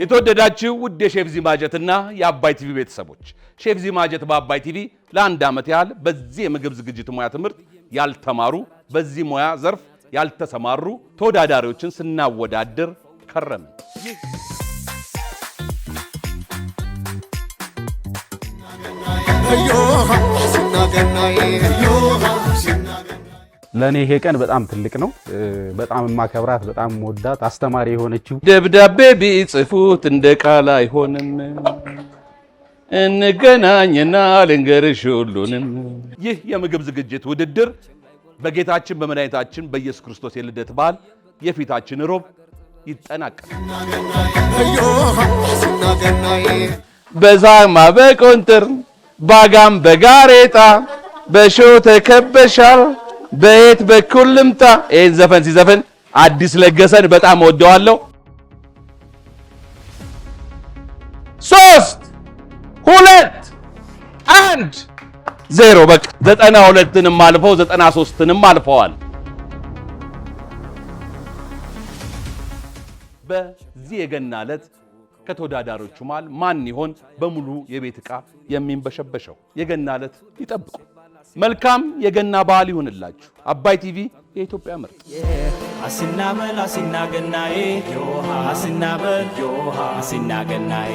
የተወደዳችሁ ውድ የሼፍ ዚማጀትና የአባይ ቲቪ ቤተሰቦች ሼፍ ዚማጀት በአባይ ቲቪ ለአንድ ዓመት ያህል በዚህ የምግብ ዝግጅት ሙያ ትምህርት ያልተማሩ በዚህ ሙያ ዘርፍ ያልተሰማሩ ተወዳዳሪዎችን ስናወዳድር ከረም ለኔ ይሄ ቀን በጣም ትልቅ ነው። በጣም ማከብራት በጣም ወዳት አስተማሪ የሆነችው ደብዳቤ ቢጽፉት እንደ ቃል አይሆንም እንገናኝና ልንገርሽ ሁሉንም። ይህ የምግብ ዝግጅት ውድድር በጌታችን በመድኃኒታችን በኢየሱስ ክርስቶስ የልደት በዓል የፊታችን ሮብ ይጠናቀቃል። በዛማ በቆንጥር ባጋም በጋሬጣ በሾ ተከበሻል በየት በኩል ልምጣ። ይህን ዘፈን ሲዘፍን አዲስ ለገሰን በጣም ወደዋለሁ። 3 2 1 0 በቃ 92ንም አልፈው 93ንም አልፈዋል። በዚህ የገና ዕለት ከተወዳዳሪዎቹ መሃል ማን ይሆን በሙሉ የቤት ዕቃ የሚንበሸበሸው? የገና ዕለት ይጠብቁ። መልካም የገና በዓል ይሁንላችሁ። አባይ ቲቪ የኢትዮጵያ ምርጥ አሲናበል አሲናገናዬ ዮሃ አሲናበል ዮሃ አሲናገናዬ